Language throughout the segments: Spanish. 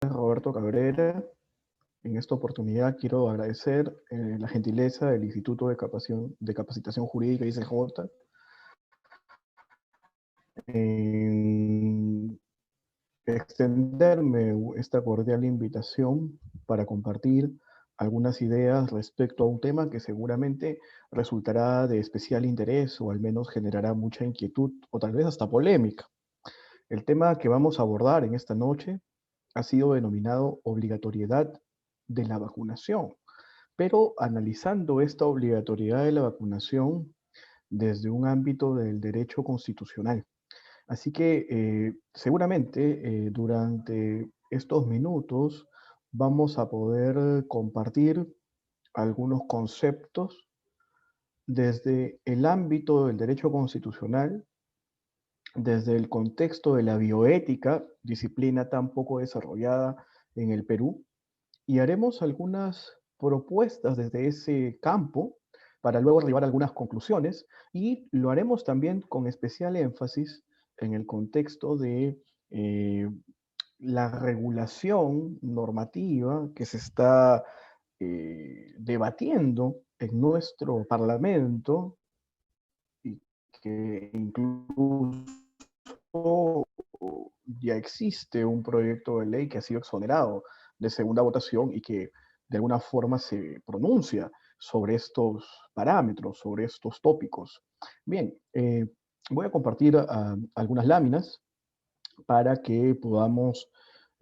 Roberto Cabrera. En esta oportunidad quiero agradecer la gentileza del Instituto de Capacitación Jurídica ICJ en extenderme esta cordial invitación para compartir algunas ideas respecto a un tema que seguramente resultará de especial interés o al menos generará mucha inquietud o tal vez hasta polémica. El tema que vamos a abordar en esta noche ha sido denominado obligatoriedad de la vacunación, pero analizando esta obligatoriedad de la vacunación desde un ámbito del derecho constitucional. Así que seguramente durante estos minutos vamos a poder compartir algunos conceptos desde el ámbito del derecho constitucional, desde el contexto de la bioética, disciplina tan poco desarrollada en el Perú, y haremos algunas propuestas desde ese campo para luego arribar a algunas conclusiones y lo haremos también con especial énfasis en el contexto de eh, la regulación normativa que se está debatiendo en nuestro Parlamento y que incluso ya existe un proyecto de ley que ha sido exonerado de segunda votación y que de alguna forma se pronuncia sobre estos parámetros, sobre estos tópicos. Bien, voy a compartir algunas láminas para que podamos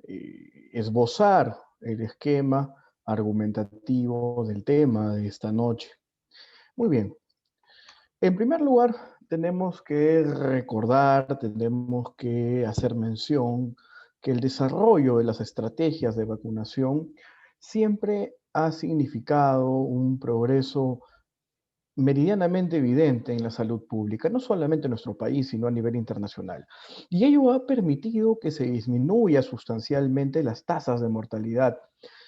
esbozar el esquema argumentativo del tema de esta noche. Muy bien, en primer lugar, tenemos que recordar, tenemos que hacer mención que el desarrollo de las estrategias de vacunación siempre ha significado un progreso meridianamente evidente en la salud pública, no solamente en nuestro país, sino a nivel internacional. Y ello ha permitido que se disminuya sustancialmente las tasas de mortalidad,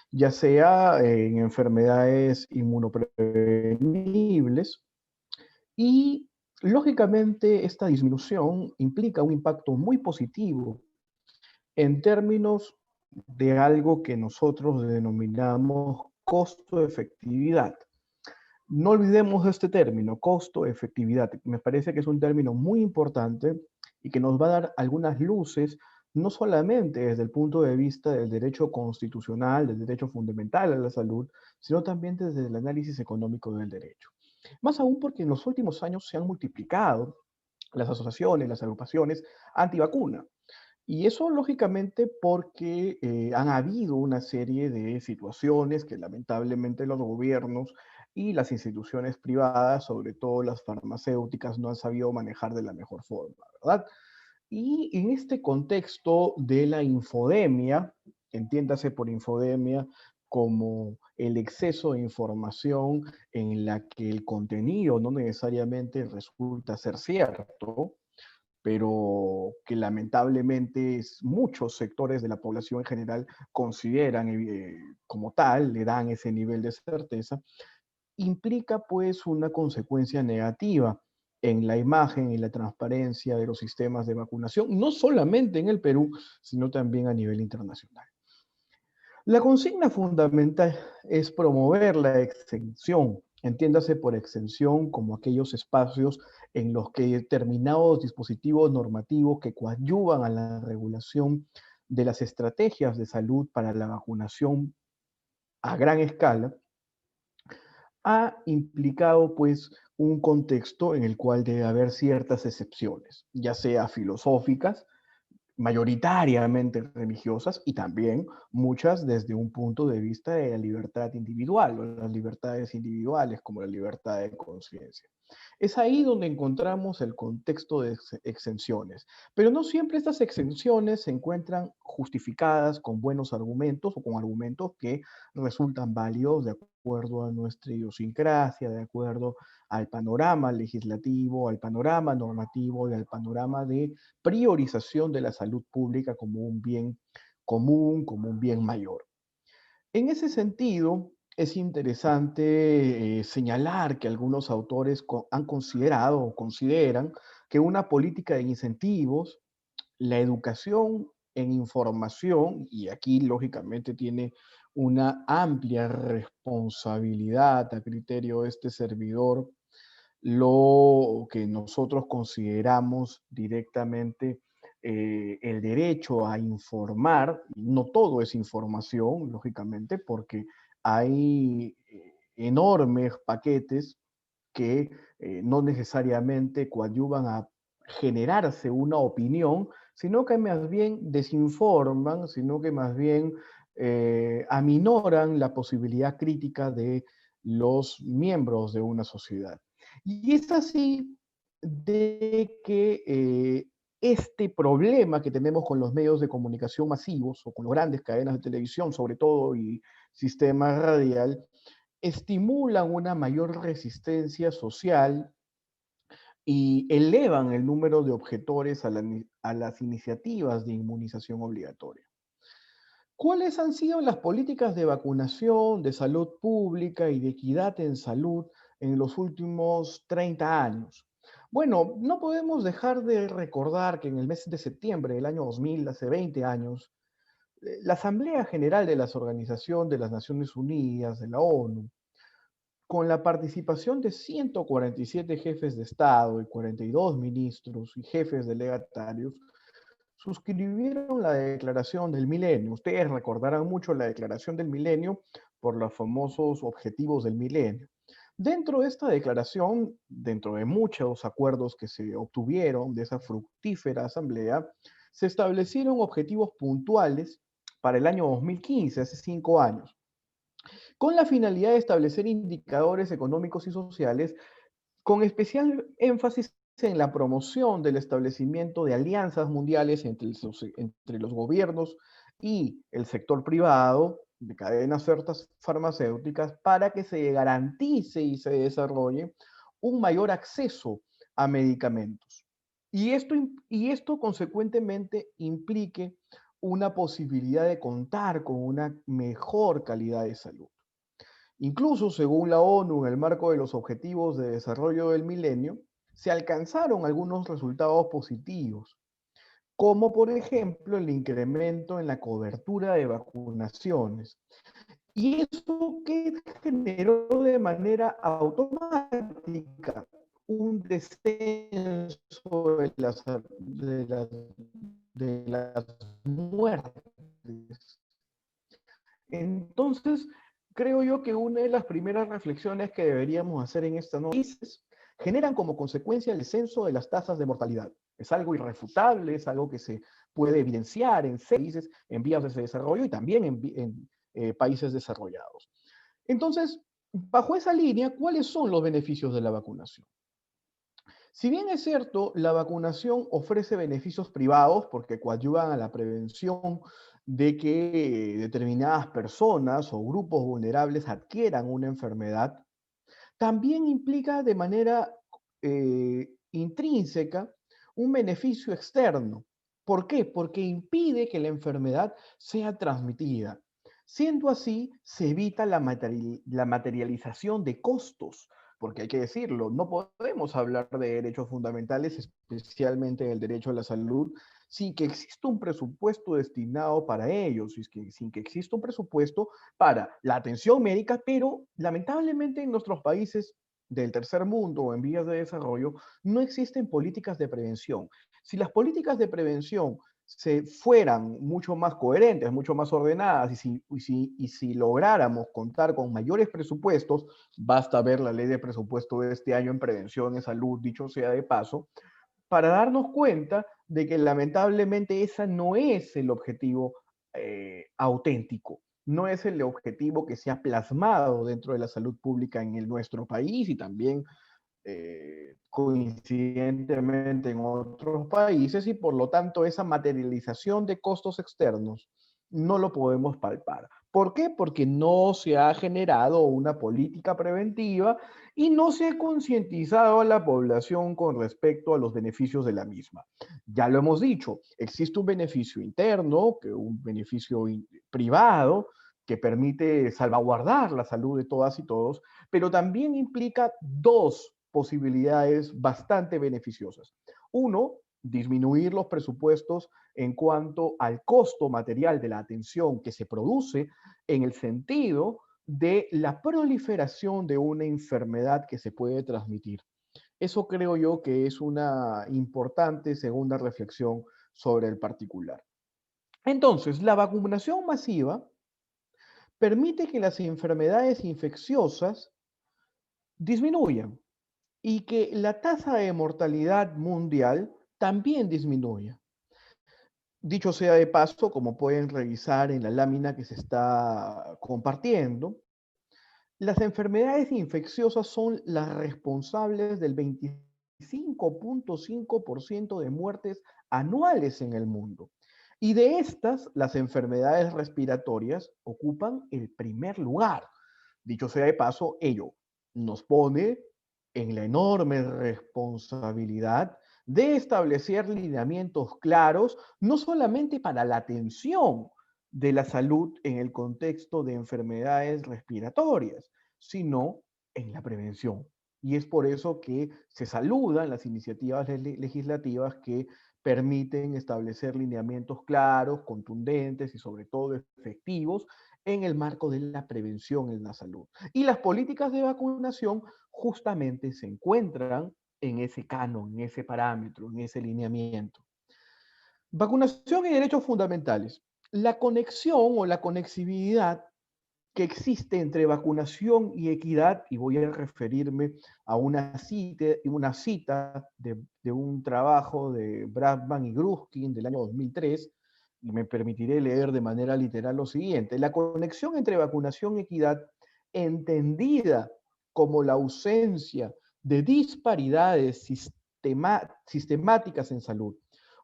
ya sea en enfermedades inmunoprevenibles, y lógicamente esta disminución implica un impacto muy positivo en términos de algo que nosotros denominamos costo-efectividad. No olvidemos este término, costo-efectividad. Me parece que es un término muy importante y que nos va a dar algunas luces, no solamente desde el punto de vista del derecho constitucional, del derecho fundamental a la salud, sino también desde el análisis económico del derecho. Más aún porque en los últimos años se han multiplicado las asociaciones, las agrupaciones antivacuna. Y eso lógicamente porque han habido una serie de situaciones que lamentablemente los gobiernos y las instituciones privadas, sobre todo las farmacéuticas, no han sabido manejar de la mejor forma, ¿verdad? Y en este contexto de la infodemia, entiéndase por infodemia como el exceso de información en la que el contenido no necesariamente resulta ser cierto, pero que lamentablemente muchos sectores de la población en general consideran como tal, le dan ese nivel de certeza, implica pues una consecuencia negativa en la imagen y la transparencia de los sistemas de vacunación, no solamente en el Perú, sino también a nivel internacional. La consigna fundamental es promover la exención, entiéndase por exención como aquellos espacios en los que determinados dispositivos normativos que coadyuvan a la regulación de las estrategias de salud para la vacunación a gran escala ha implicado pues un contexto en el cual debe haber ciertas excepciones, ya sea filosóficas, mayoritariamente religiosas y también muchas desde un punto de vista de la libertad individual o las libertades individuales como la libertad de conciencia. Es ahí donde encontramos el contexto de exenciones, pero no siempre estas exenciones se encuentran justificadas con buenos argumentos o con argumentos que resultan válidos de acuerdo a nuestra idiosincrasia, de acuerdo al panorama legislativo, al panorama normativo y al panorama de priorización de la salud pública como un bien común, como un bien mayor. En ese sentido, es interesante señalar que algunos autores han considerado o consideran que una política de incentivos, la educación en información, y aquí lógicamente tiene una amplia responsabilidad a criterio de este servidor, lo que nosotros consideramos directamente el derecho a informar. No todo es información, lógicamente, porque hay enormes paquetes que no necesariamente coadyuvan a generarse una opinión, sino que más bien desinforman, sino que más bien aminoran la posibilidad crítica de los miembros de una sociedad. Y es así de que este problema que tenemos con los medios de comunicación masivos o con las grandes cadenas de televisión, sobre todo, y sistema radial, estimulan una mayor resistencia social y elevan el número de objetores a las iniciativas de inmunización obligatoria. ¿Cuáles han sido las políticas de vacunación, de salud pública y de equidad en salud en los últimos 30 años? Bueno, no podemos dejar de recordar que en el mes de septiembre del año 2000, hace 20 años, la Asamblea General de la Organización de las Naciones Unidas, de la ONU, con la participación de 147 jefes de Estado y 42 ministros y jefes delegatarios, suscribieron la Declaración del Milenio. Ustedes recordarán mucho la Declaración del Milenio por los famosos objetivos del milenio. Dentro de esta declaración, dentro de muchos acuerdos que se obtuvieron de esa fructífera asamblea, se establecieron objetivos puntuales para el año 2015, hace 5 años, con la finalidad de establecer indicadores económicos y sociales con especial énfasis en la promoción del establecimiento de alianzas mundiales entre los gobiernos y el sector privado de cadenas farmacéuticas para que se garantice y se desarrolle un mayor acceso a medicamentos. Y esto consecuentemente implique una posibilidad de contar con una mejor calidad de salud. Incluso, según la ONU, en el marco de los Objetivos de Desarrollo del Milenio, se alcanzaron algunos resultados positivos, como por ejemplo el incremento en la cobertura de vacunaciones. Y eso que generó de manera automática un descenso de las muertes. Entonces, creo yo que una de las primeras reflexiones que deberíamos hacer en esta noche es, generan como consecuencia el descenso de las tasas de mortalidad. Es algo irrefutable, es algo que se puede evidenciar en países en vías de desarrollo y también en países desarrollados. Entonces, bajo esa línea, ¿cuáles son los beneficios de la vacunación? Si bien es cierto, la vacunación ofrece beneficios privados porque coadyuvan a la prevención de que determinadas personas o grupos vulnerables adquieran una enfermedad, también implica de manera intrínseca un beneficio externo. ¿Por qué? Porque impide que la enfermedad sea transmitida. Siendo así, se evita la materialización de costos, porque hay que decirlo, no podemos hablar de derechos fundamentales, especialmente el derecho a la salud, sin que exista un presupuesto destinado para ellos, sin que exista un presupuesto para la atención médica, pero lamentablemente en nuestros países del tercer mundo o en vías de desarrollo no existen políticas de prevención. Si las políticas de prevención se fueran mucho más coherentes, mucho más ordenadas, y si lográramos contar con mayores presupuestos, basta ver la ley de presupuesto de este año en prevención y salud, dicho sea de paso, para darnos cuenta de que lamentablemente ese no es el objetivo auténtico, no es el objetivo que se ha plasmado dentro de la salud pública en nuestro país y también coincidentemente en otros países, y por lo tanto esa materialización de costos externos no lo podemos palpar. ¿Por qué? Porque no se ha generado una política preventiva y no se ha concientizado a la población con respecto a los beneficios de la misma. Ya lo hemos dicho, existe un beneficio interno, un beneficio privado, que permite salvaguardar la salud de todas y todos, pero también implica dos posibilidades bastante beneficiosas. Uno, disminuir los presupuestos en cuanto al costo material de la atención que se produce en el sentido de la proliferación de una enfermedad que se puede transmitir. Eso creo yo que es una importante segunda reflexión sobre el particular. Entonces, la vacunación masiva permite que las enfermedades infecciosas disminuyan y que la tasa de mortalidad mundial también disminuya. Dicho sea de paso, como pueden revisar en la lámina que se está compartiendo, las enfermedades infecciosas son las responsables del 25.5% de muertes anuales en el mundo. Y de estas, las enfermedades respiratorias ocupan el primer lugar. Dicho sea de paso, ello nos pone en la enorme responsabilidad de establecer lineamientos claros, no solamente para la atención de la salud en el contexto de enfermedades respiratorias, sino en la prevención. Y es por eso que se saludan las iniciativas legislativas que permiten establecer lineamientos claros, contundentes y sobre todo efectivos en el marco de la prevención en la salud. Y las políticas de vacunación justamente se encuentran en ese canon, en ese parámetro, en ese lineamiento. Vacunación y derechos fundamentales. La conexión o la conexibilidad que existe entre vacunación y equidad, y voy a referirme a una cita de un trabajo de Bradman y Gruskin del año 2003, y me permitiré leer de manera literal lo siguiente: la conexión entre vacunación y equidad, entendida como la ausencia de disparidades sistemáticas en salud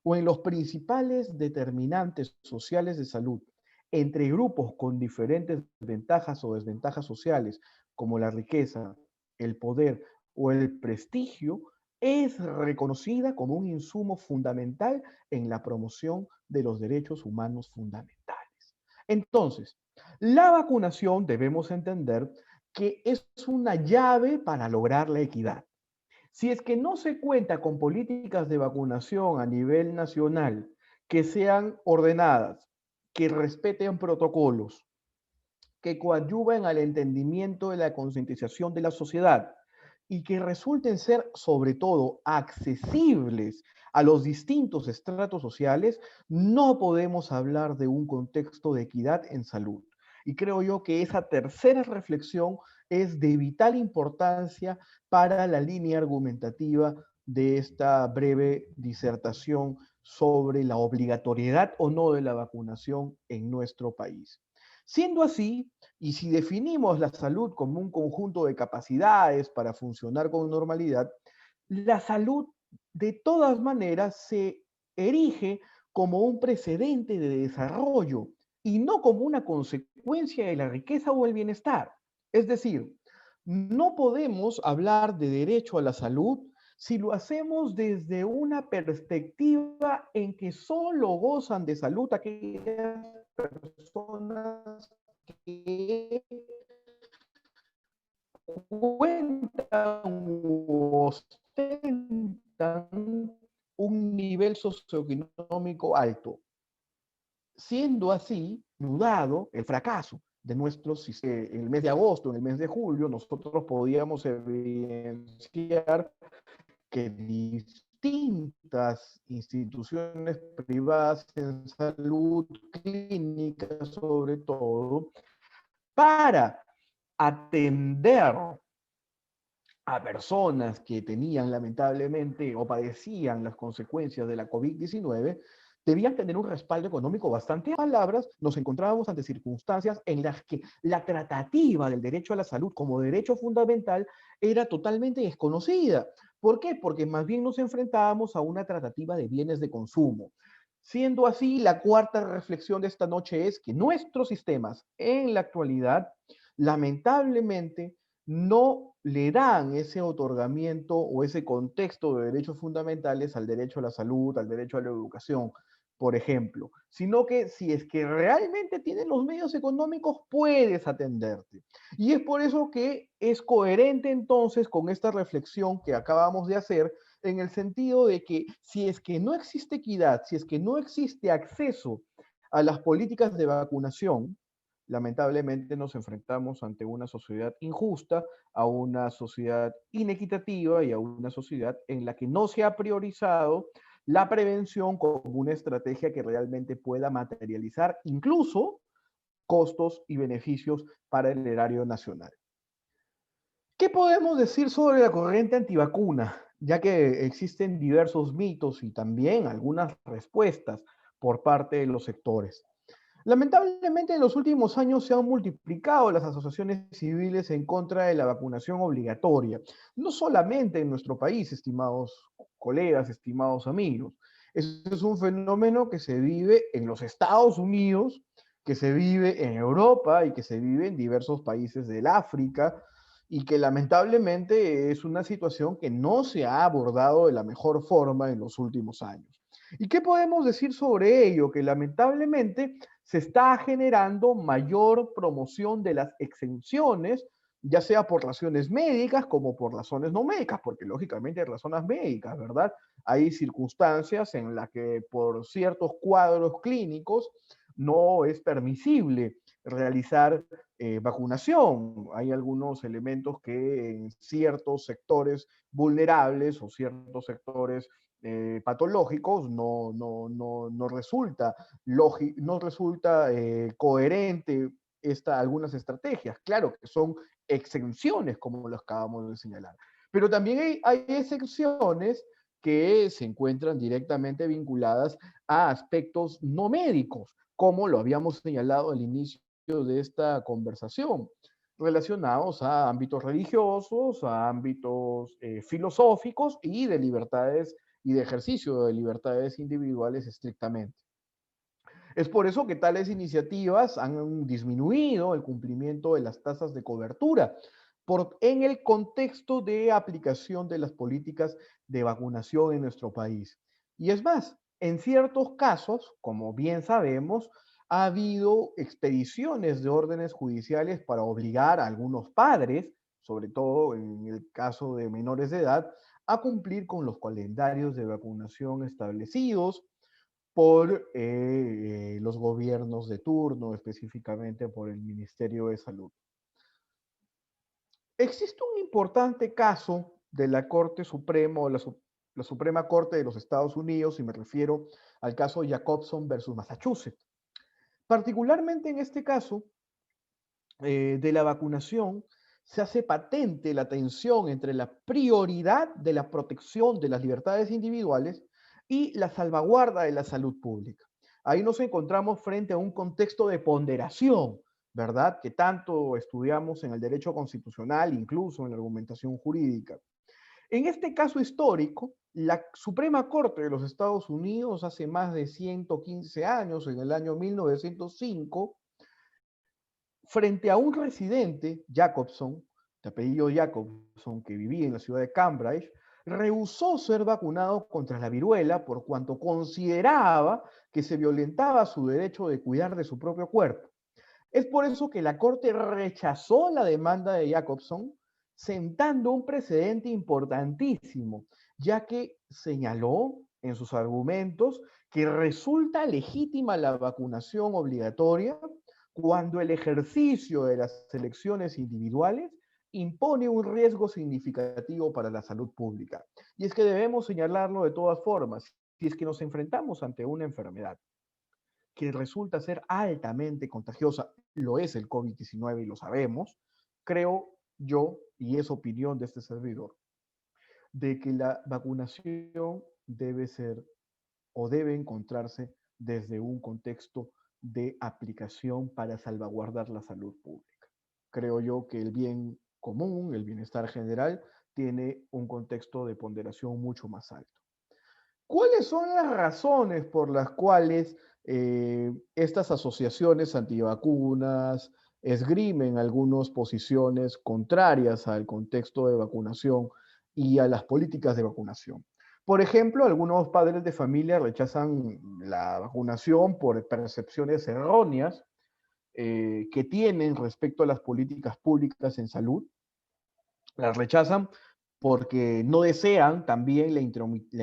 o en los principales determinantes sociales de salud, entre grupos con diferentes ventajas o desventajas sociales, como la riqueza, el poder o el prestigio, es reconocida como un insumo fundamental en la promoción de los derechos humanos fundamentales. Entonces, la vacunación debemos entender que es una llave para lograr la equidad. Si es que no se cuenta con políticas de vacunación a nivel nacional que sean ordenadas, que respeten protocolos, que coadyuven al entendimiento de la concientización de la sociedad y que resulten ser, sobre todo, accesibles a los distintos estratos sociales, no podemos hablar de un contexto de equidad en salud. Y creo yo que esa tercera reflexión es de vital importancia para la línea argumentativa de esta breve disertación sobre la obligatoriedad o no de la vacunación en nuestro país. Siendo así, y si definimos la salud como un conjunto de capacidades para funcionar con normalidad, la salud de todas maneras se erige como un precedente de desarrollo y no como una consecuencia de la riqueza o el bienestar. Es decir, no podemos hablar de derecho a la salud si lo hacemos desde una perspectiva en que solo gozan de salud aquellas personas que cuentan o ostentan un nivel socioeconómico alto. Siendo así, dudado el fracaso de nuestros sistemas. En el mes de agosto, en el mes de julio, nosotros podíamos evidenciar que distintas instituciones privadas en salud, clínicas sobre todo, para atender a personas que tenían lamentablemente o padecían las consecuencias de la COVID-19, debían tener un respaldo económico bastante. Palabras, nos encontrábamos ante circunstancias en las que la tratativa del derecho a la salud como derecho fundamental era totalmente desconocida. ¿Por qué? Porque más bien nos enfrentábamos a una tratativa de bienes de consumo. Siendo así, la cuarta reflexión de esta noche es que nuestros sistemas en la actualidad, lamentablemente, no le dan ese otorgamiento o ese contexto de derechos fundamentales al derecho a la salud, al derecho a la educación, por ejemplo, sino que si es que realmente tienes los medios económicos, puedes atenderte. Y es por eso que es coherente entonces con esta reflexión que acabamos de hacer en el sentido de que si es que no existe equidad, si es que no existe acceso a las políticas de vacunación, lamentablemente nos enfrentamos ante una sociedad injusta, a una sociedad inequitativa y a una sociedad en la que no se ha priorizado la prevención como una estrategia que realmente pueda materializar incluso costos y beneficios para el erario nacional. ¿Qué podemos decir sobre la corriente antivacuna? Ya que existen diversos mitos y también algunas respuestas por parte de los sectores. Lamentablemente, en los últimos años se han multiplicado las asociaciones civiles en contra de la vacunación obligatoria. No solamente en nuestro país, estimados colegas, estimados amigos. Es un fenómeno que se vive en los Estados Unidos, que se vive en Europa y que se vive en diversos países del África y que lamentablemente es una situación que no se ha abordado de la mejor forma en los últimos años. ¿Y qué podemos decir sobre ello? Que lamentablemente se está generando mayor promoción de las exenciones, ya sea por razones médicas como por razones no médicas, porque lógicamente hay razones médicas, ¿verdad? Hay circunstancias en las que por ciertos cuadros clínicos no es permisible realizar vacunación. Hay algunos elementos que en ciertos sectores vulnerables o ciertos sectores patológicos no resulta, no resulta coherente algunas estrategias. Claro que son exenciones, como lo acabamos de señalar. Pero también hay excepciones que se encuentran directamente vinculadas a aspectos no médicos, como lo habíamos señalado al inicio de esta conversación, relacionados a ámbitos religiosos, a ámbitos filosóficos y de libertades y de ejercicio de libertades individuales estrictamente. Es por eso que tales iniciativas han disminuido el cumplimiento de las tasas de cobertura en el contexto de aplicación de las políticas de vacunación en nuestro país. Y es más, en ciertos casos, como bien sabemos, ha habido expediciones de órdenes judiciales para obligar a algunos padres, sobre todo en el caso de menores de edad, a cumplir con los calendarios de vacunación establecidos por los gobiernos de turno, específicamente por el Ministerio de Salud. Existe un importante caso de la Corte Suprema o la Suprema Corte de los Estados Unidos, y me refiero al caso Jacobson versus Massachusetts. Particularmente en este caso de la vacunación, se hace patente la tensión entre la prioridad de la protección de las libertades individuales y la salvaguarda de la salud pública. Ahí nos encontramos frente a un contexto de ponderación, ¿verdad? Que tanto estudiamos en el derecho constitucional, incluso en la argumentación jurídica. En este caso histórico, la Suprema Corte de los Estados Unidos hace más de 115 años, en el año 1905, frente a un residente, Jacobson, de apellido Jacobson, que vivía en la ciudad de Cambridge, rehusó ser vacunado contra la viruela por cuanto consideraba que se violentaba su derecho de cuidar de su propio cuerpo. Es por eso que la Corte rechazó la demanda de Jacobson, sentando un precedente importantísimo, ya que señaló en sus argumentos que resulta legítima la vacunación obligatoria cuando el ejercicio de las elecciones individuales impone un riesgo significativo para la salud pública. Y es que debemos señalarlo de todas formas. Si es que nos enfrentamos ante una enfermedad que resulta ser altamente contagiosa, lo es el COVID-19 y lo sabemos, creo yo, y es opinión de este servidor, de que la vacunación debe ser o debe encontrarse desde un contexto de aplicación para salvaguardar la salud pública. Creo yo que el bien común, el bienestar general, tiene un contexto de ponderación mucho más alto. ¿Cuáles son las razones por las cuales estas asociaciones antivacunas esgrimen algunas posiciones contrarias al contexto de vacunación y a las políticas de vacunación? Por ejemplo, algunos padres de familia rechazan la vacunación por percepciones erróneas que tienen respecto a las políticas públicas en salud. Las rechazan porque no desean también la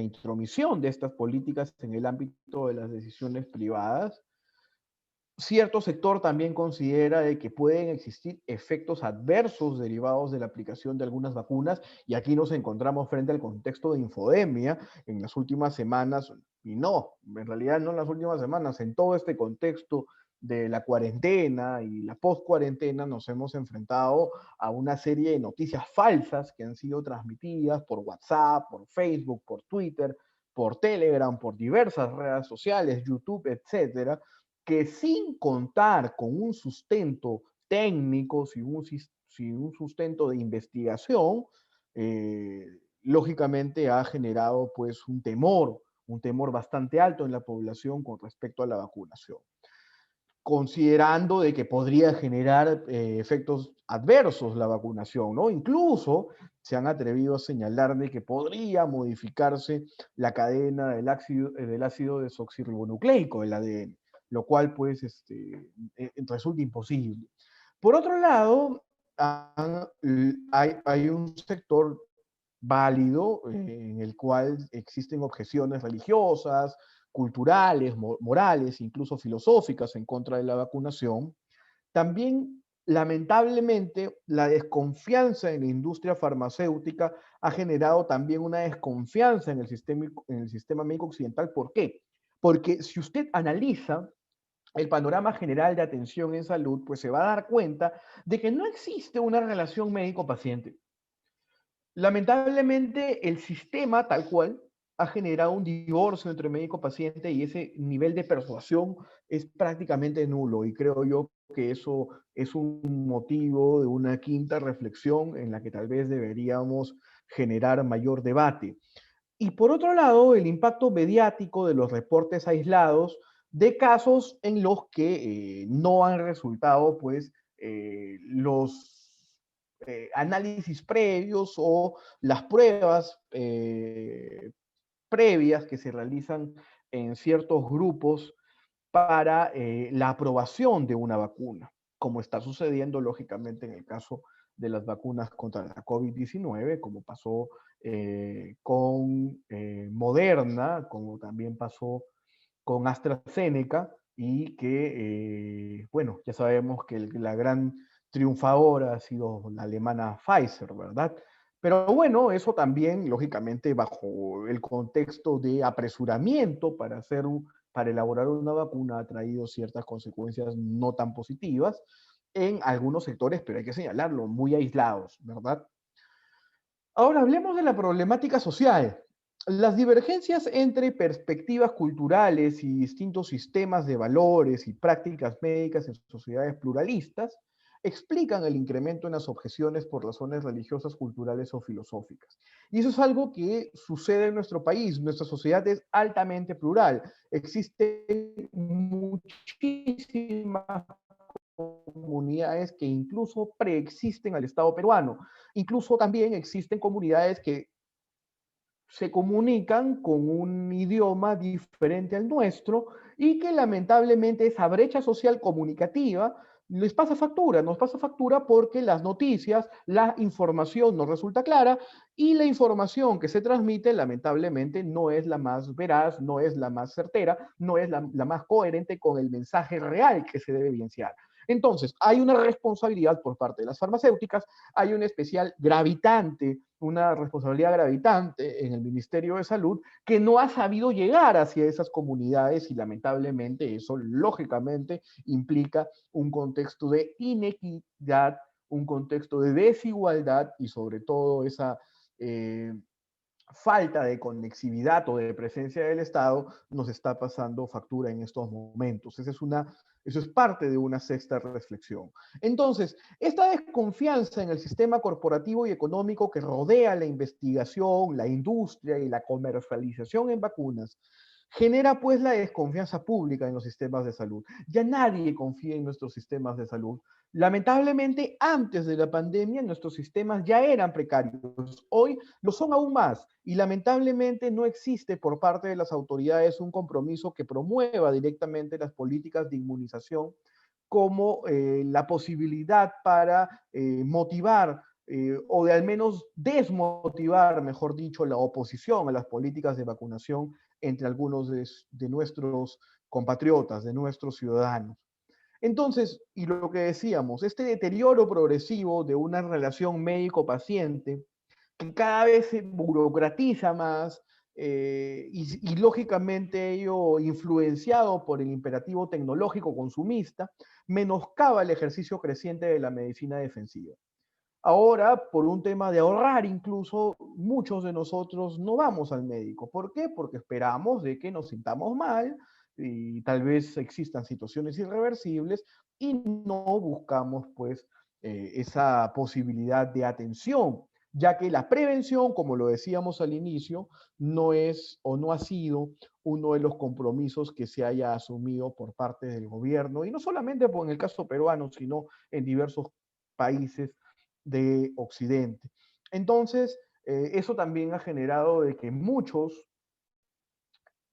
intromisión de estas políticas en el ámbito de las decisiones privadas. Cierto sector también considera de que pueden existir efectos adversos derivados de la aplicación de algunas vacunas, y aquí nos encontramos frente al contexto de infodemia en las últimas semanas, y no, en realidad no en las últimas semanas, en todo este contexto de la cuarentena y la post-cuarentena nos hemos enfrentado a una serie de noticias falsas que han sido transmitidas por WhatsApp, por Facebook, por Twitter, por Telegram, por diversas redes sociales, YouTube, etcétera, que sin contar con un sustento técnico, sin un sustento de investigación, eh, lógicamente ha generado pues un temor bastante alto en la población con respecto a la vacunación, considerando de que podría generar efectos adversos la vacunación, ¿no? Incluso se han atrevido a señalar de que podría modificarse la cadena del ácido desoxirribonucleico, el ADN, lo cual pues resulta imposible. Por otro lado, hay un sector válido en el cual existen objeciones religiosas, culturales, morales, incluso filosóficas en contra de la vacunación. También, lamentablemente, la desconfianza en la industria farmacéutica ha generado también una desconfianza en el sistema médico occidental. ¿Por qué? Porque si usted analiza el panorama general de atención en salud, pues se va a dar cuenta de que no existe una relación médico-paciente. Lamentablemente, el sistema tal cual ha generado un divorcio entre médico-paciente, y ese nivel de persuasión es prácticamente nulo, y creo yo que eso es un motivo de una quinta reflexión en la que tal vez deberíamos generar mayor debate. Y por otro lado, el impacto mediático de los reportes aislados de casos en los que no han resultado pues los análisis previos o las pruebas previas que se realizan en ciertos grupos para la aprobación de una vacuna, como está sucediendo lógicamente en el caso de las vacunas contra la COVID-19, como pasó con Moderna, como también pasó con AstraZeneca, y que, bueno, ya sabemos que la gran triunfadora ha sido la alemana Pfizer, ¿verdad? Pero bueno, eso también, lógicamente, bajo el contexto de apresuramiento para elaborar una vacuna, ha traído ciertas consecuencias no tan positivas en algunos sectores, pero hay que señalarlo, muy aislados, ¿verdad? Ahora hablemos de la problemática social. Las divergencias entre perspectivas culturales y distintos sistemas de valores y prácticas médicas en sociedades pluralistas explican el incremento en las objeciones por razones religiosas, culturales o filosóficas. Y eso es algo que sucede en nuestro país. Nuestra sociedad es altamente plural. Existen muchísimas comunidades que incluso preexisten al Estado peruano. Incluso también existen comunidades que se comunican con un idioma diferente al nuestro, y que lamentablemente esa brecha social comunicativa les pasa factura, nos pasa factura porque las noticias, la información no resulta clara, y la información que se transmite lamentablemente no es la más veraz, no es la más certera, no es la más coherente con el mensaje real que se debe evidenciar. Entonces, hay una responsabilidad por parte de las farmacéuticas, hay un especial gravitante, una responsabilidad gravitante en el Ministerio de Salud, que no ha sabido llegar hacia esas comunidades, y lamentablemente eso lógicamente implica un contexto de inequidad, un contexto de desigualdad, y sobre todo esa eh, falta de conexividad o de presencia del Estado nos está pasando factura en estos momentos. Eso es parte de una sexta reflexión. Entonces, esta desconfianza en el sistema corporativo y económico que rodea la investigación, la industria y la comercialización en vacunas genera pues la desconfianza pública en los sistemas de salud. Ya nadie confía en nuestros sistemas de salud. Lamentablemente, antes de la pandemia, nuestros sistemas ya eran precarios. Hoy lo son aún más, y lamentablemente no existe por parte de las autoridades un compromiso que promueva directamente las políticas de inmunización como la posibilidad para motivar o de al menos desmotivar, mejor dicho, la oposición a las políticas de vacunación entre algunos de nuestros compatriotas, de nuestros ciudadanos. Entonces, y lo que decíamos, este deterioro progresivo de una relación médico-paciente, que cada vez se burocratiza más, y lógicamente ello influenciado por el imperativo tecnológico consumista, menoscaba el ejercicio creciente de la medicina defensiva. Ahora, por un tema de ahorrar incluso, muchos de nosotros no vamos al médico. ¿Por qué? Porque esperamos de que nos sintamos mal y tal vez existan situaciones irreversibles y no buscamos pues esa posibilidad de atención, ya que la prevención, como lo decíamos al inicio, no es o no ha sido uno de los compromisos que se haya asumido por parte del gobierno, y no solamente en el caso peruano, sino en diversos países de Occidente. Entonces, eso también ha generado de que muchos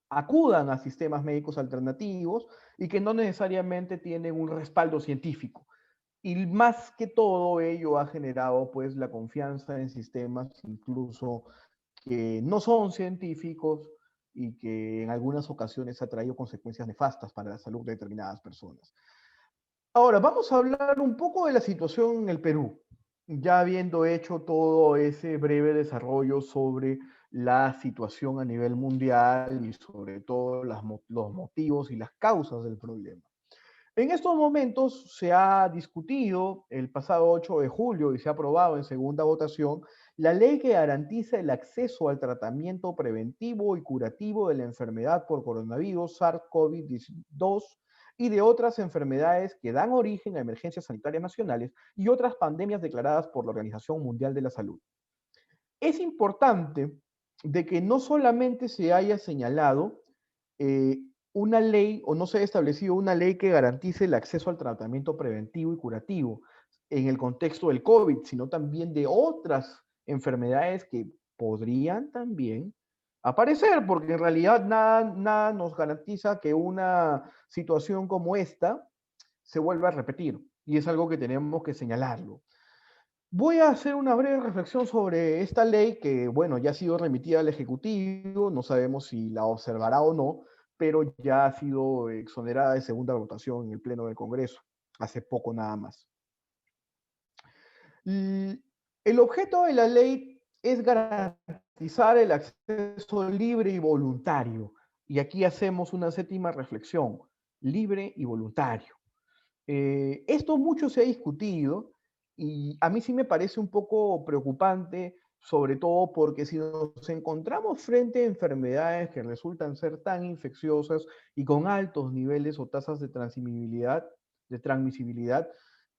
acudan a sistemas médicos alternativos y que no necesariamente tienen un respaldo científico. Y más que todo ello ha generado pues la confianza en sistemas incluso que no son científicos y que en algunas ocasiones ha traído consecuencias nefastas para la salud de determinadas personas. Ahora, vamos a hablar un poco de la situación en el Perú, ya habiendo hecho todo ese breve desarrollo sobre la situación a nivel mundial y sobre todo los motivos y las causas del problema. En estos momentos se ha discutido el pasado 8 de julio y se ha aprobado en segunda votación la ley que garantiza el acceso al tratamiento preventivo y curativo de la enfermedad por coronavirus SARS-CoV-2 y de otras enfermedades que dan origen a emergencias sanitarias nacionales y otras pandemias declaradas por la Organización Mundial de la Salud. Es importante de que no solamente se haya señalado eh, una ley o no se haya establecido una ley que garantice el acceso al tratamiento preventivo y curativo en el contexto del COVID, sino también de otras enfermedades que podrían también aparecer, porque en realidad nada nos garantiza que una situación como esta se vuelva a repetir, y es algo que tenemos que señalarlo. Voy a hacer una breve reflexión sobre esta ley que, bueno, ya ha sido remitida al Ejecutivo, no sabemos si la observará o no, pero ya ha sido exonerada de segunda votación en el Pleno del Congreso, hace poco nada más. El objeto de la ley es garantizar el acceso libre y voluntario, y aquí hacemos una séptima reflexión, libre y voluntario. Esto mucho se ha discutido y a mí sí me parece un poco preocupante, sobre todo porque si nos encontramos frente a enfermedades que resultan ser tan infecciosas y con altos niveles o tasas de transmisibilidad,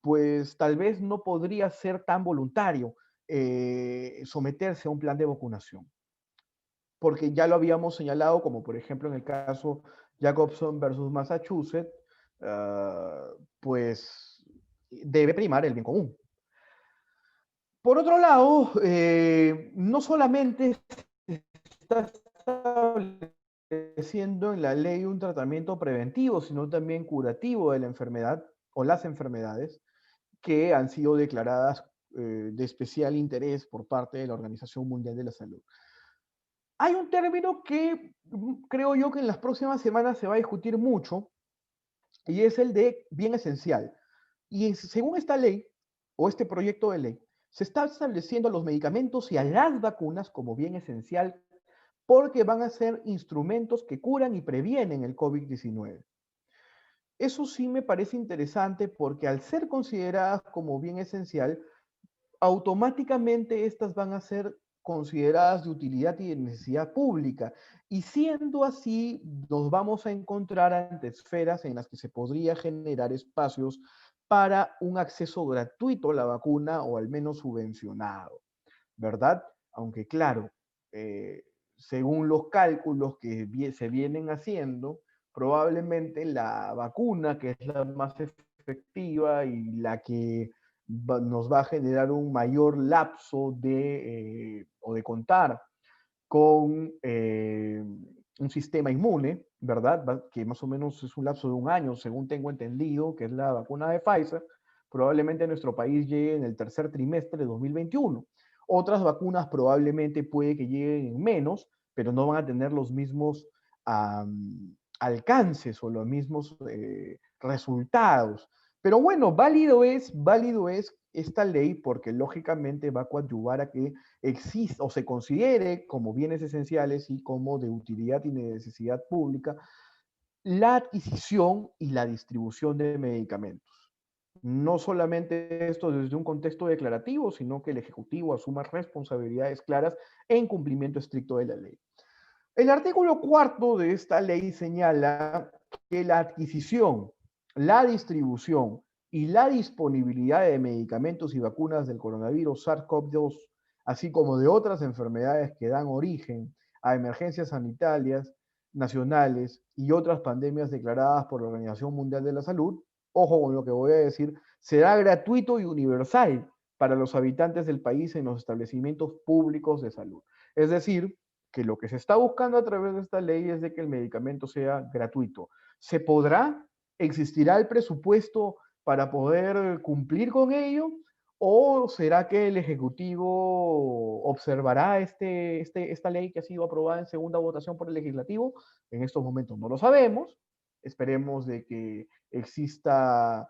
pues tal vez no podría ser tan voluntario someterse a un plan de vacunación. Porque ya lo habíamos señalado, como por ejemplo en el caso Jacobson versus Massachusetts, pues debe primar el bien común. Por otro lado, no solamente se está estableciendo en la ley un tratamiento preventivo, sino también curativo de la enfermedad o las enfermedades que han sido declaradas de especial interés por parte de la Organización Mundial de la Salud. Hay un término que creo yo que en las próximas semanas se va a discutir mucho, y es el de bien esencial. Y según esta ley, o este proyecto de ley, se está estableciendo a los medicamentos y a las vacunas como bien esencial porque van a ser instrumentos que curan y previenen el COVID-19. Eso sí me parece interesante porque al ser consideradas como bien esencial, automáticamente estas van a ser consideradas de utilidad y de necesidad pública. Y siendo así, nos vamos a encontrar ante esferas en las que se podría generar espacios para un acceso gratuito a la vacuna o al menos subvencionado, ¿verdad? Aunque claro, según los cálculos que se vienen haciendo, probablemente la vacuna, que es la más efectiva y la que nos va a generar un mayor lapso o de contar con un sistema inmune, ¿verdad? Que más o menos es un lapso de un año, según tengo entendido, que es la vacuna de Pfizer, probablemente a nuestro país llegue en el tercer trimestre de 2021. Otras vacunas probablemente puede que lleguen en menos, pero no van a tener los mismos alcances o los mismos resultados. Pero bueno, válido es esta ley porque lógicamente va a coadyuvar a que exista o se considere como bienes esenciales y como de utilidad y necesidad pública la adquisición y la distribución de medicamentos. No solamente esto desde un contexto declarativo, sino que el Ejecutivo asuma responsabilidades claras en cumplimiento estricto de la ley. El artículo 4 de esta ley señala que la adquisición, la distribución y la disponibilidad de medicamentos y vacunas del coronavirus SARS-CoV-2, así como de otras enfermedades que dan origen a emergencias sanitarias nacionales y otras pandemias declaradas por la Organización Mundial de la Salud, ojo con lo que voy a decir, será gratuito y universal para los habitantes del país en los establecimientos públicos de salud. Es decir, que lo que se está buscando a través de esta ley es de que el medicamento sea gratuito. ¿Se podrá? ¿Existirá el presupuesto para poder cumplir con ello? ¿O será que el Ejecutivo observará esta ley que ha sido aprobada en segunda votación por el Legislativo? En estos momentos no lo sabemos. Esperemos de que exista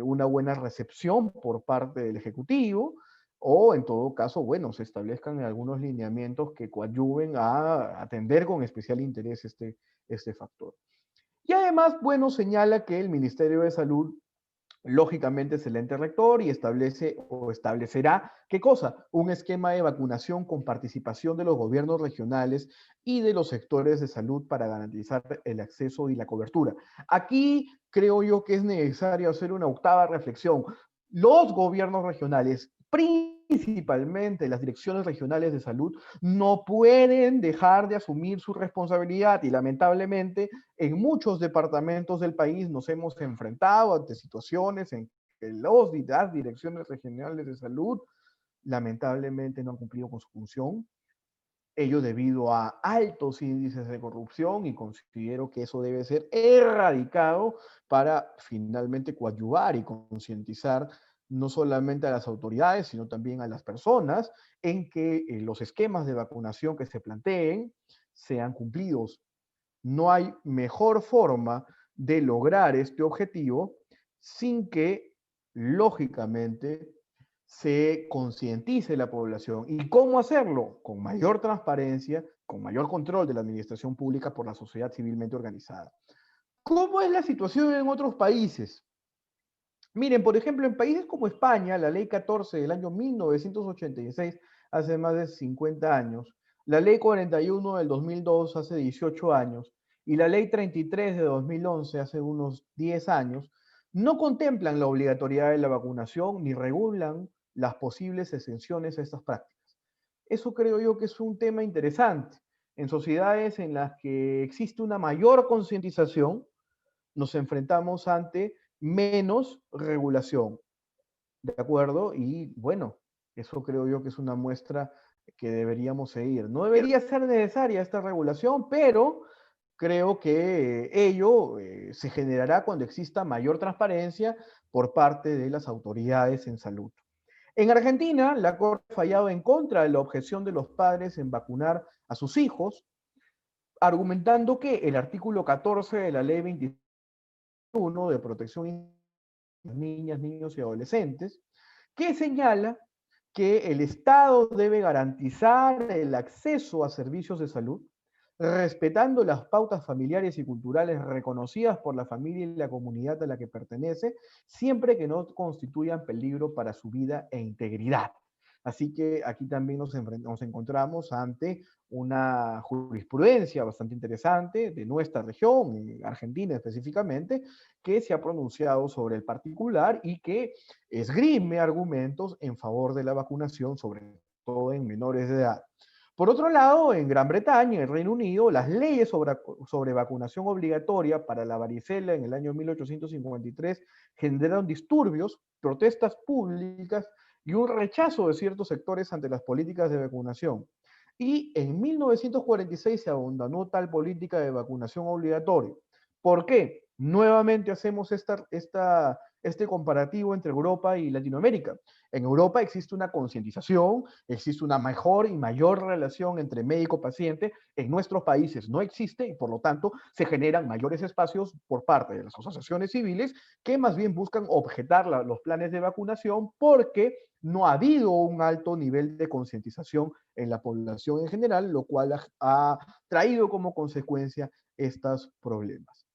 una buena recepción por parte del Ejecutivo o en todo caso, bueno, se establezcan algunos lineamientos que coadyuven a atender con especial interés este factor. Y además, bueno, señala que el Ministerio de Salud lógicamente es el ente rector y establece o establecerá, ¿qué cosa? Un esquema de vacunación con participación de los gobiernos regionales y de los sectores de salud para garantizar el acceso y la cobertura. Aquí creo yo que es necesario hacer una octava reflexión. Los gobiernos regionales, principalmente las direcciones regionales de salud, no pueden dejar de asumir su responsabilidad y lamentablemente en muchos departamentos del país nos hemos enfrentado ante situaciones en que las direcciones regionales de salud lamentablemente no han cumplido con su función, ello debido a altos índices de corrupción y considero que eso debe ser erradicado para finalmente coadyuvar y concientizar no solamente a las autoridades, sino también a las personas en que los esquemas de vacunación que se planteen sean cumplidos. No hay mejor forma de lograr este objetivo sin que, lógicamente, se concientice la población. ¿Y cómo hacerlo? Con mayor transparencia, con mayor control de la administración pública por la sociedad civilmente organizada. ¿Cómo es la situación en otros países? Miren, por ejemplo, en países como España, la ley 14 del año 1986, hace más de 50 años, la ley 41 del 2002, hace 18 años, y la ley 33 de 2011, hace unos 10 años, no contemplan la obligatoriedad de la vacunación ni regulan las posibles exenciones a estas prácticas. Eso creo yo que es un tema interesante. En sociedades en las que existe una mayor concientización, nos enfrentamos ante menos regulación, ¿de acuerdo? Y bueno, eso creo yo que es una muestra que deberíamos seguir. No debería ser necesaria esta regulación, pero creo que ello se generará cuando exista mayor transparencia por parte de las autoridades en salud. En Argentina, la Corte ha fallado en contra de la objeción de los padres en vacunar a sus hijos, argumentando que el artículo 14 de la ley 21 de protección niñas, niños y adolescentes, que señala que el Estado debe garantizar el acceso a servicios de salud, respetando las pautas familiares y culturales reconocidas por la familia y la comunidad a la que pertenece, siempre que no constituyan peligro para su vida e integridad. Así que aquí también nos encontramos ante una jurisprudencia bastante interesante de nuestra región, Argentina específicamente, que se ha pronunciado sobre el particular y que esgrime argumentos en favor de la vacunación, sobre todo en menores de edad. Por otro lado, en Gran Bretaña, en el Reino Unido, las leyes sobre vacunación obligatoria para la varicela en el año 1853 generaron disturbios, protestas públicas y un rechazo de ciertos sectores ante las políticas de vacunación. Y en 1946 se abandonó tal política de vacunación obligatoria. ¿Por qué? Nuevamente hacemos este comparativo entre Europa y Latinoamérica. En Europa existe una concientización, existe una mejor y mayor relación entre médico-paciente. En nuestros países no existe y por lo tanto se generan mayores espacios por parte de las asociaciones civiles que más bien buscan objetar los planes de vacunación porque no ha habido un alto nivel de concientización en la población en general, lo cual ha traído como consecuencia estos problemas.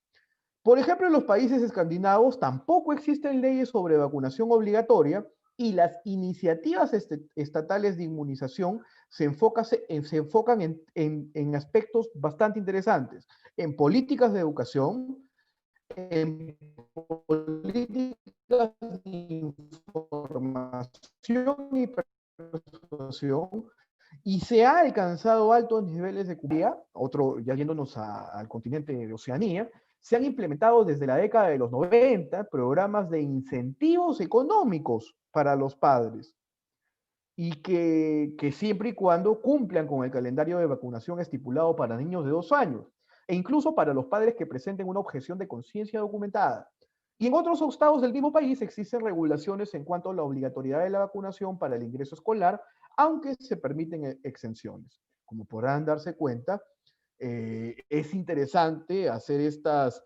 Por ejemplo, en los países escandinavos tampoco existen leyes sobre vacunación obligatoria y las iniciativas estatales de inmunización se enfocan en aspectos bastante interesantes, en políticas de educación, en políticas de información y persuasión, y se ha alcanzado altos niveles de cubierta, ya yéndonos al continente de Oceanía, se han implementado desde la década de los 90 programas de incentivos económicos para los padres y que siempre y cuando cumplan con el calendario de vacunación estipulado para niños de 2 años, e incluso para los padres que presenten una objeción de conciencia documentada. Y en otros estados del mismo país existen regulaciones en cuanto a la obligatoriedad de la vacunación para el ingreso escolar, aunque se permiten exenciones. Como podrán darse cuenta, es interesante hacer estas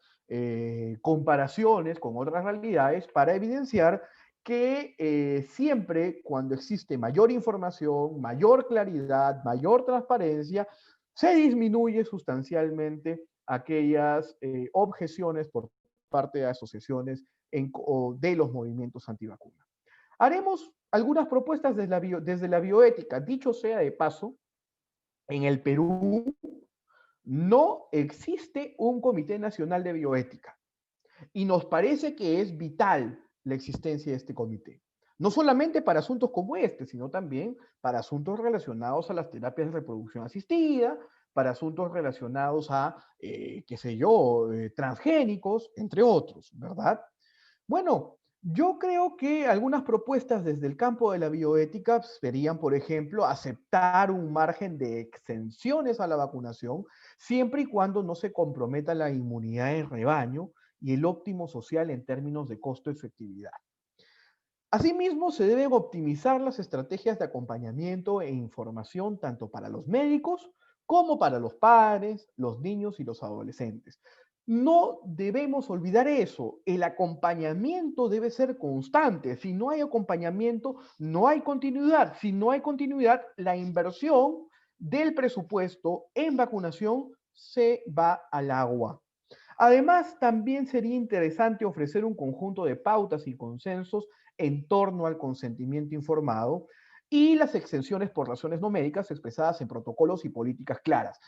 comparaciones con otras realidades para evidenciar que siempre cuando existe mayor información, mayor claridad, mayor transparencia, se disminuye sustancialmente aquellas objeciones por parte de asociaciones o de los movimientos antivacunas. Haremos algunas propuestas desde la bioética. Dicho sea de paso, en el Perú no existe un Comité Nacional de Bioética y nos parece que es vital la existencia de este comité. No solamente para asuntos como este, sino también para asuntos relacionados a las terapias de reproducción asistida, para asuntos relacionados a, qué sé yo, transgénicos, entre otros, ¿verdad? Bueno, yo creo que algunas propuestas desde el campo de la bioética serían, por ejemplo, aceptar un margen de exenciones a la vacunación, siempre y cuando no se comprometa la inmunidad en rebaño y el óptimo social en términos de costo-efectividad. Asimismo, se deben optimizar las estrategias de acompañamiento e información tanto para los médicos como para los padres, los niños y los adolescentes. No debemos olvidar eso. El acompañamiento debe ser constante. Si no hay acompañamiento, no hay continuidad. Si no hay continuidad, la inversión del presupuesto en vacunación se va al agua. Además, también sería interesante ofrecer un conjunto de pautas y consensos en torno al consentimiento informado y las exenciones por razones no médicas expresadas en protocolos y políticas claras.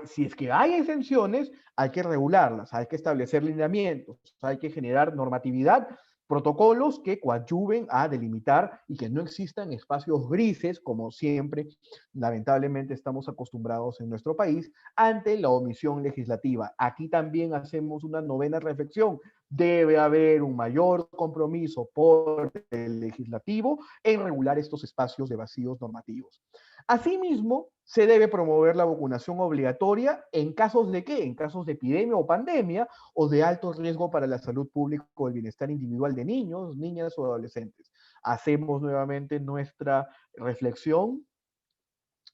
Si es que hay exenciones, hay que regularlas, hay que establecer lineamientos, hay que generar normatividad, protocolos que coadyuven a delimitar y que no existan espacios grises, como siempre, lamentablemente, estamos acostumbrados en nuestro país, ante la omisión legislativa. Aquí también hacemos una novena reflexión. Debe haber un mayor compromiso por el legislativo en regular estos espacios de vacíos normativos. Asimismo, se debe promover la vacunación obligatoria en casos de ¿qué? En casos de epidemia o pandemia o de alto riesgo para la salud pública o el bienestar individual de niños, niñas o adolescentes. Hacemos nuevamente nuestra reflexión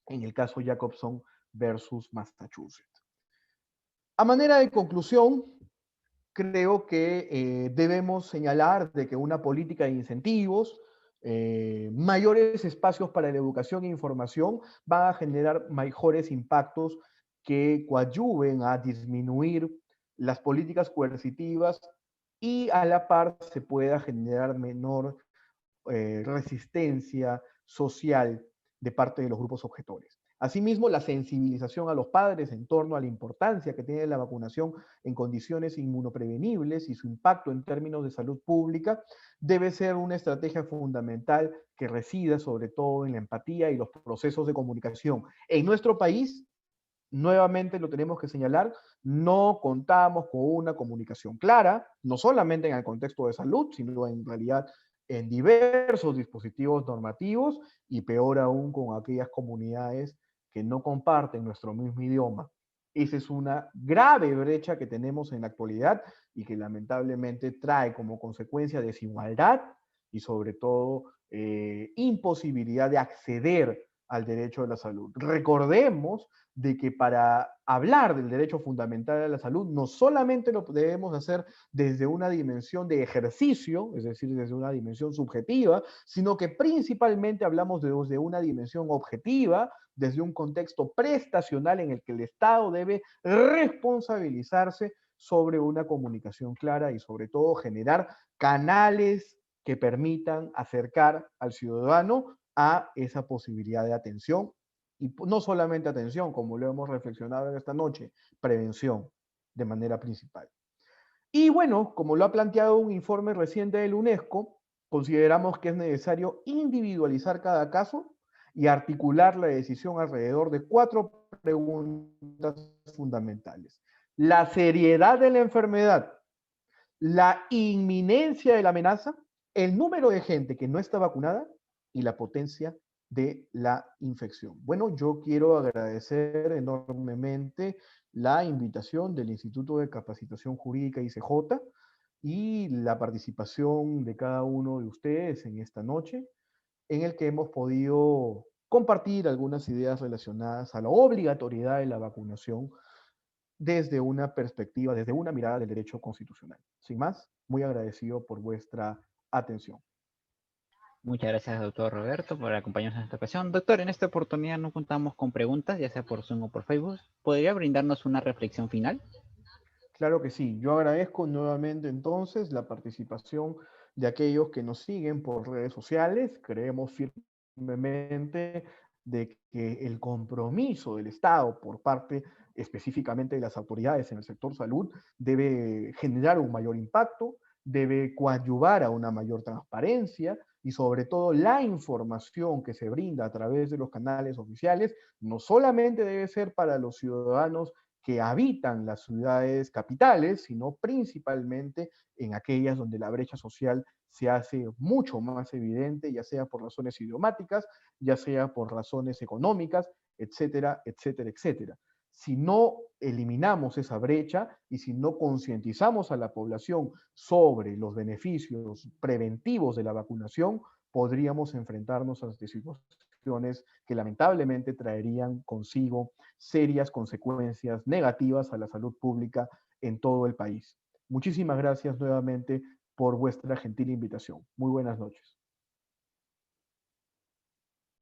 en el caso Jacobson versus Massachusetts. A manera de conclusión, creo que debemos señalar de que una política de incentivos, mayores espacios para la educación e información van a generar mejores impactos que coadyuven a disminuir las políticas coercitivas y a la par se pueda generar menor resistencia social de parte de los grupos objetores. Asimismo, la sensibilización a los padres en torno a la importancia que tiene la vacunación en condiciones inmunoprevenibles y su impacto en términos de salud pública debe ser una estrategia fundamental que resida sobre todo en la empatía y los procesos de comunicación. En nuestro país, nuevamente lo tenemos que señalar, no contamos con una comunicación clara, no solamente en el contexto de salud, sino en realidad en diversos dispositivos normativos y peor aún con aquellas comunidades que no comparten nuestro mismo idioma. Esa es una grave brecha que tenemos en la actualidad y que lamentablemente trae como consecuencia desigualdad y sobre todo imposibilidad de acceder al derecho a la salud. Recordemos de que para hablar del derecho fundamental a la salud no solamente lo debemos hacer desde una dimensión de ejercicio, es decir, desde una dimensión subjetiva, sino que principalmente hablamos desde una dimensión objetiva, desde un contexto prestacional en el que el Estado debe responsabilizarse sobre una comunicación clara y sobre todo generar canales que permitan acercar al ciudadano a esa posibilidad de atención y no solamente atención, como lo hemos reflexionado en esta noche, prevención de manera principal. Y bueno, como lo ha planteado un informe reciente del UNESCO, consideramos que es necesario individualizar cada caso y articular la decisión alrededor de 4 preguntas fundamentales. La seriedad de la enfermedad, la inminencia de la amenaza, el número de gente que no está vacunada y la potencia de la infección. Bueno, yo quiero agradecer enormemente la invitación del Instituto de Capacitación Jurídica ICJ y la participación de cada uno de ustedes en esta noche, en el que hemos podido compartir algunas ideas relacionadas a la obligatoriedad de la vacunación desde una perspectiva, desde una mirada del derecho constitucional. Sin más, muy agradecido por vuestra atención. Muchas gracias, doctor Roberto, por acompañarnos en esta ocasión. Doctor, en esta oportunidad no contamos con preguntas, ya sea por Zoom o por Facebook. ¿Podría brindarnos una reflexión final? Claro que sí, yo agradezco nuevamente entonces la participación de aquellos que nos siguen por redes sociales. Creemos firmemente de que el compromiso del Estado por parte específicamente de las autoridades en el sector salud debe generar un mayor impacto, debe coadyuvar a una mayor transparencia y sobre todo la información que se brinda a través de los canales oficiales no solamente debe ser para los ciudadanos que habitan las ciudades capitales, sino principalmente en aquellas donde la brecha social se hace mucho más evidente, ya sea por razones idiomáticas, ya sea por razones económicas, etcétera, etcétera, etcétera. Si no eliminamos esa brecha y si no concientizamos a la población sobre los beneficios preventivos de la vacunación, podríamos enfrentarnos a situaciones que lamentablemente traerían consigo serias consecuencias negativas a la salud pública en todo el país. Muchísimas gracias nuevamente por vuestra gentil invitación. Muy buenas noches.